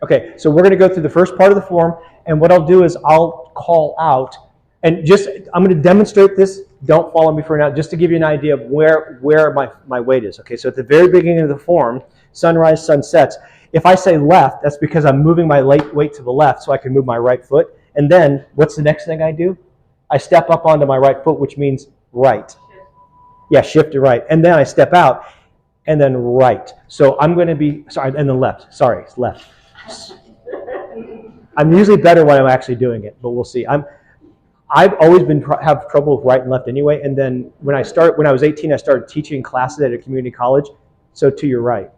Okay, so we're going to go through the first part of the form, and what I'll do is I'll call out, and just, I'm going to demonstrate this. Don't follow me for now, just to give you an idea of where my weight is. Okay, so at the very beginning of the form, sunrise, sunsets, if I say left, that's because I'm moving my weight to the left so I can move my right foot. And then, what's the next thing I do? I step up onto my right foot, which means right. Yeah, shift to right. And then I step out, and then right. So I'm going to be, sorry, and then left. Sorry, it's left. I'm usually better when I'm actually doing it, but we'll see. I've always have trouble with right and left anyway. And then when I was 18, I started teaching classes at a community college. So to your right.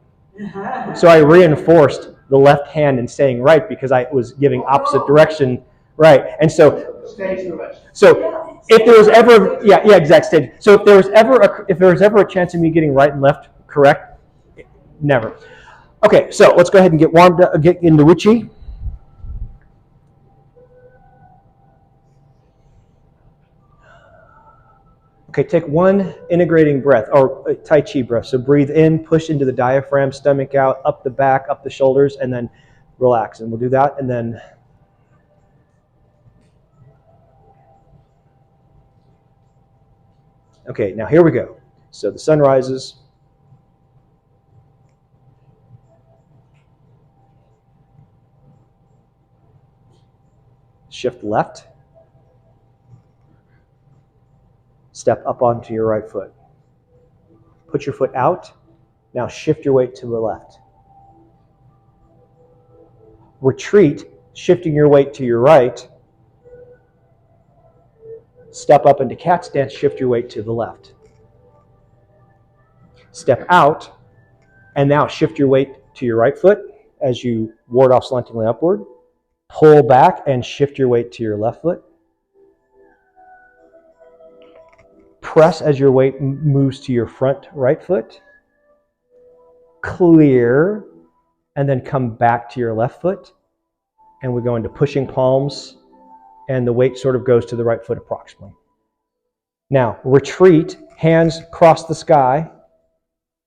So I reinforced the left hand in saying right because I was giving opposite direction right. And so if there was ever exact stage. So if there was ever a chance of me getting right and left correct, never. Okay, so let's go ahead and get warmed up, get into Witchy. Okay, take one integrating breath, or Tai Chi breath. So breathe in, push into the diaphragm, stomach out, up the back, up the shoulders, and then relax. And we'll do that, and then... Okay, now here we go. So the sun rises. Shift left. Step up onto your right foot. Put your foot out. Now shift your weight to the left. Retreat, shifting your weight to your right. Step up into cat stance, shift your weight to the left. Step out, and now shift your weight to your right foot as you ward off slantingly upward. Pull back and shift your weight to your left foot. Press as your weight moves to your front right foot. Clear, and then come back to your left foot. And we go into pushing palms, and the weight sort of goes to the right foot approximately. Now, retreat, hands cross the sky,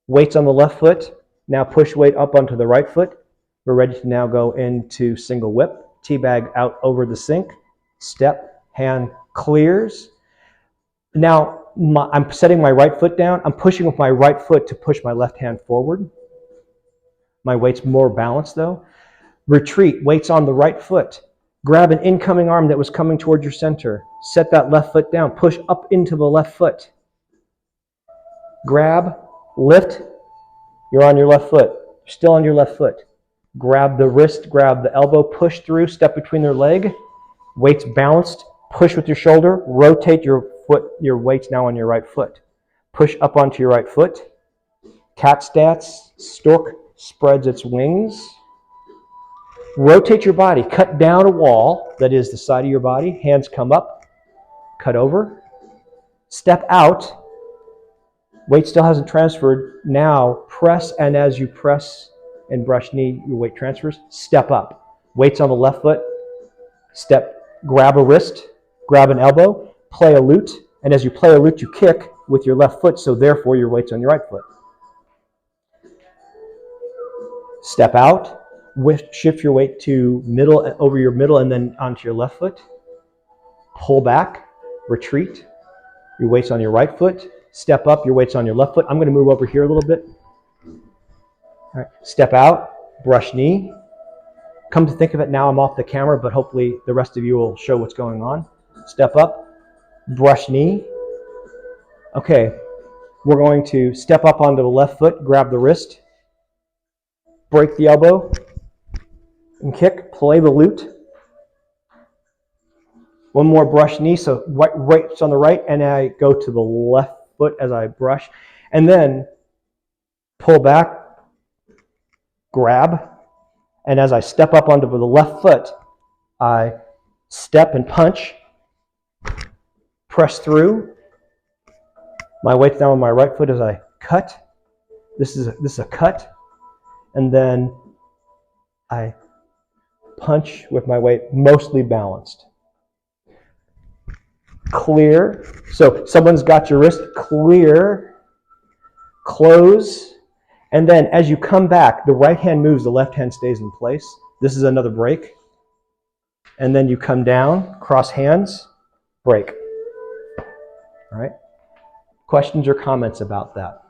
weights on the left foot. Now push weight up onto the right foot. We're ready to now go into single whip. Teabag out over the sink. Step, hand clears. Now, I'm setting my right foot down. I'm pushing with my right foot to push my left hand forward. My weight's more balanced though. Retreat, weights on the right foot. Grab an incoming arm that was coming towards your center. Set that left foot down. Push up into the left foot. Grab, lift. You're on your left foot. You're still on your left foot. Grab the wrist, grab the elbow, push through, step between their leg. Weights balanced. Push with your shoulder. Rotate your foot. Your weight's now on your right foot. Push up onto your right foot. Cat stance. Stork spreads its wings. Rotate your body. Cut down a wall, that is the side of your body. Hands come up. Cut over. Step out. Weight still hasn't transferred. Now press, and as you press and brush knee, your weight transfers. Step up. Weight's on the left foot. Step. Grab a wrist. Grab an elbow. Play a lute. And as you play a lute, you kick with your left foot, so therefore your weight's on your right foot. Step out. Shift your weight to middle, over your middle, and then onto your left foot. Pull back, retreat. Your weight's on your right foot. Step up, your weight's on your left foot. I'm going to move over here a little bit. All right. Step out, brush knee. Come to think of it, now I'm off the camera, but hopefully the rest of you will show what's going on. Step up, brush knee. Okay, we're going to step up onto the left foot, grab the wrist, break the elbow, and kick, play the lute. One more brush knee, so right's on the right, and I go to the left foot as I brush. And then pull back, grab, and as I step up onto the left foot, I step and punch, press through. My weight's now on my right foot as I cut. This is a cut. And then I punch with my weight mostly balanced. Clear. So someone's got your wrist. Clear. Close. And then as you come back, the right hand moves, the left hand stays in place. This is another break. And then you come down, cross hands, break. All right? Questions or comments about that?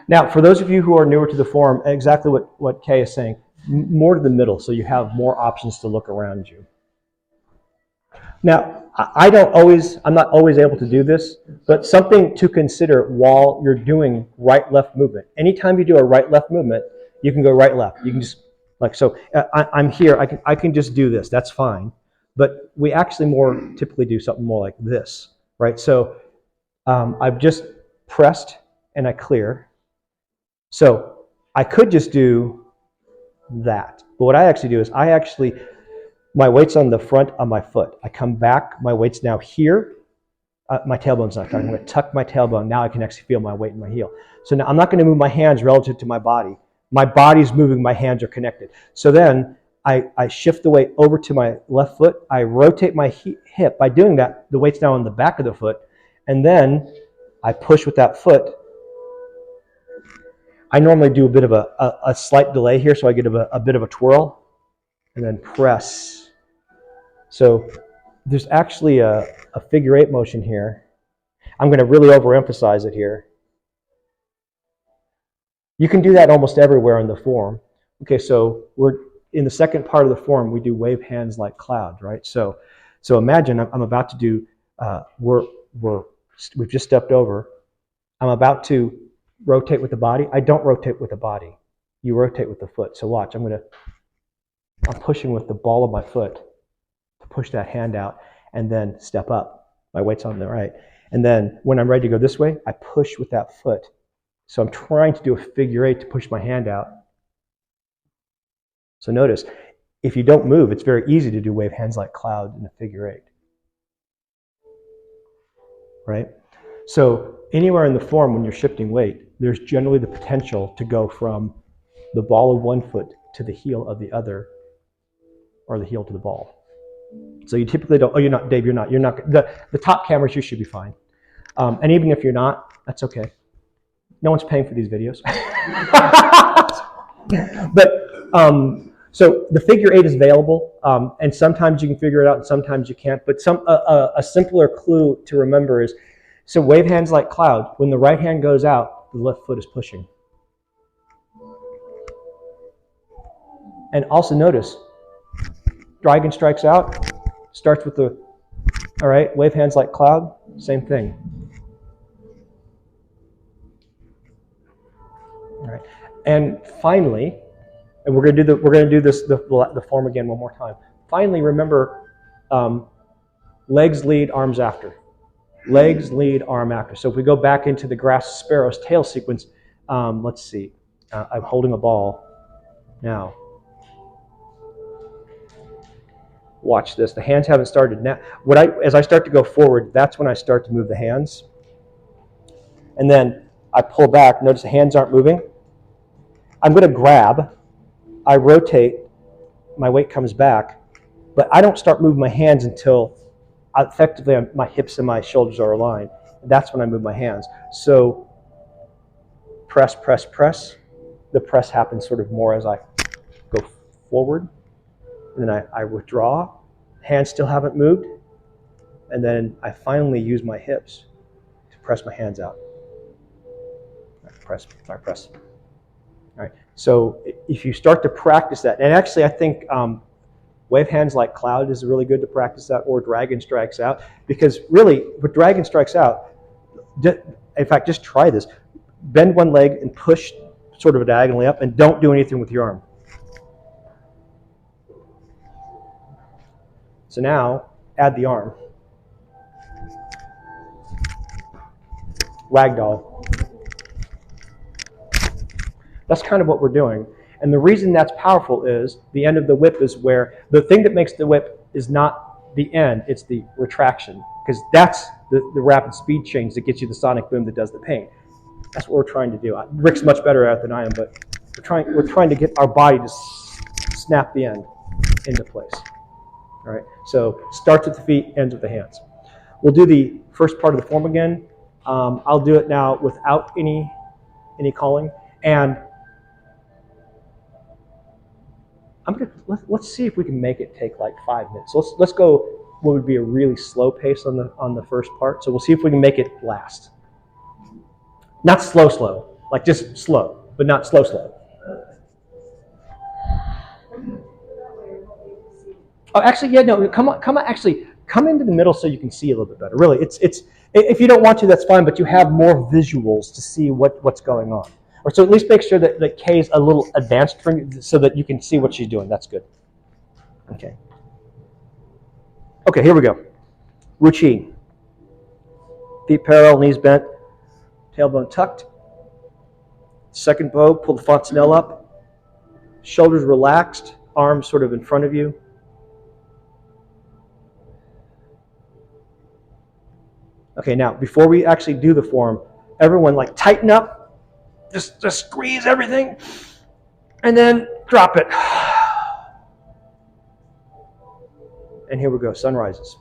Now, for those of you who are newer to the form, exactly what Kay is saying, more to the middle, so you have more options to look around you. Now, I'm not always able to do this, but something to consider while you're doing right-left movement. Anytime you do a right-left movement, you can go right-left. You can just, I'm here, I can just do this, that's fine. But we actually more typically do something more like this, right? So I've just pressed and I clear. So I could just do that. But what I actually do is my weight's on the front of my foot. I come back, my weight's now here. My tailbone's not tucked. I'm going to tuck my tailbone. Now I can actually feel my weight in my heel. So now I'm not going to move my hands relative to my body. My body's moving, my hands are connected. So then I shift the weight over to my left foot. I rotate my hip. By doing that, the weight's now on the back of the foot. And then I push with that foot. I normally do a bit of a slight delay here, so I get a bit of a twirl, and then press. So there's actually a figure 8 motion here. I'm going to really overemphasize it here. You can do that almost everywhere in the form. Okay, so we're in the second part of the form, we do wave hands like clouds, right? So imagine I'm about to do, we've just stepped over. I'm about to rotate with the body. I don't rotate with the body. You rotate with the foot. So watch, I'm pushing with the ball of my foot to push that hand out and then step up. My weight's on the right. And then when I'm ready to go this way, I push with that foot. So I'm trying to do a figure 8 to push my hand out. So notice, if you don't move, it's very easy to do wave hands like cloud in a figure 8. Right? So anywhere in the form when you're shifting weight, there's generally the potential to go from the ball of one foot to the heel of the other, or the heel to the ball. So you typically don't, you're not, Dave, you're not, the top cameras, you should be fine. And even if you're not, that's okay. No one's paying for these videos. But, so the figure 8 is available, and sometimes you can figure it out and sometimes you can't, but a simpler clue to remember is, so wave hands like cloud, when the right hand goes out, the left foot is pushing. And also notice, dragon strikes out, starts with the, all right, wave hands like cloud, same thing. All right, and finally, and we're going to do the form again one more time. Finally, remember, legs lead, arms after. Legs lead, arm after. So if we go back into the grass sparrow's tail sequence, let's see. I'm holding a ball now. Watch this. The hands haven't started now. As I start to go forward, that's when I start to move the hands. And then I pull back. Notice the hands aren't moving. I'm going to grab. I rotate. My weight comes back. But I don't start moving my hands until effectively my hips and my shoulders are aligned. That's when I move my hands. So press, press, press. The press happens sort of more as I go forward. And then I withdraw. Hands still haven't moved. And then I finally use my hips to press my hands out. Press, press. All right. So if you start to practice that, and actually I think wave hands like cloud is really good to practice that, or dragon strikes out, because really, with dragon strikes out, in fact, just try this. Bend one leg and push sort of diagonally up, and don't do anything with your arm. So now, add the arm. Ragdoll. That's kind of what we're doing. And the reason that's powerful is the end of the whip is where the thing that makes the whip is not the end, it's the retraction. Because that's the rapid speed change that gets you the sonic boom that does the pain. That's what we're trying to do. Rick's much better at it than I am, but we're trying to get our body to snap the end into place. All right. So starts with the feet, ends with the hands. We'll do the first part of the form again. I'll do it now without any calling, and let's see if we can make it take like 5 minutes. So let's go what would be a really slow pace on the first part. So we'll see if we can make it last. Not slow, like just slow, but not slow. Oh, actually, yeah, no, come on, actually, come into the middle so you can see a little bit better. Really, it's if you don't want to, that's fine, but you have more visuals to see what's going on. Or so at least make sure that Kay's a little advanced so that you can see what she's doing. That's good. Okay. Okay, here we go. Wu Chi. Feet parallel, knees bent, tailbone tucked. Second bow, pull the fontanelle up. Shoulders relaxed, arms sort of in front of you. Okay, now before we actually do the form, everyone like tighten up, just squeeze everything, and then drop it. And here we go, sun rises.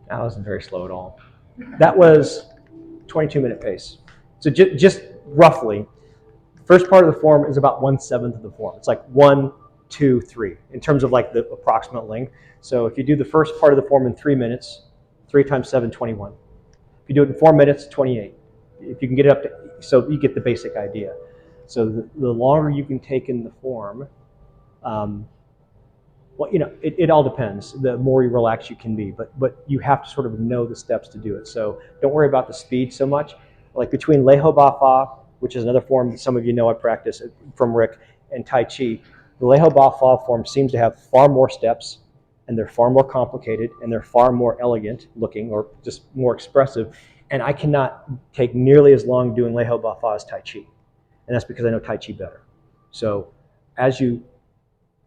That wasn't very slow at all. That was 22-minute pace. So just roughly, first part of the form is about 1/7 of the form. It's like 1, 2, 3 in terms of like the approximate length. So if you do the first part of the form in 3 minutes, 3 times 7, 21. If you do it in 4 minutes, 28. If you can get it up to so you get the basic idea. So the longer you can take in the form, well, it all depends. The more you relax you can be, but you have to sort of know the steps to do it. So don't worry about the speed so much. Like between Leho Ba Fa, which is another form that some of you know I practice from Rick, and Tai Chi, the Leho Ba Fa form seems to have far more steps, and they're far more complicated, and they're far more elegant looking, or just more expressive. And I cannot take nearly as long doing Leho Ba Fa as Tai Chi, and that's because I know Tai Chi better. So as you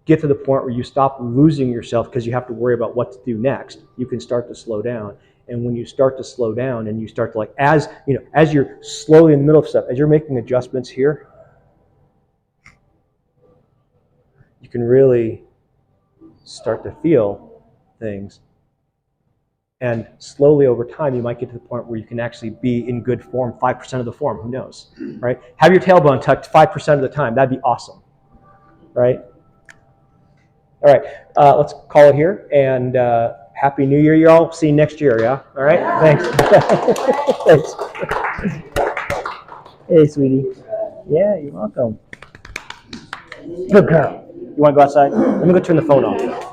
get to the point where you stop losing yourself because you have to worry about what to do next, you can start to slow down. And when you start to slow down and you start to as you're slowly in the middle of stuff, as you're making adjustments here, you can really start to feel things. And slowly over time, you might get to the point where you can actually be in good form 5% of the form. Who knows, right? Have your tailbone tucked 5% of the time. That'd be awesome, right? All right, let's call it here, and Happy New Year, y'all. See you next year, yeah? All right, thanks. Thanks. Hey, sweetie. Yeah, you're welcome. Good girl. You want to go outside? Let me go turn the phone off.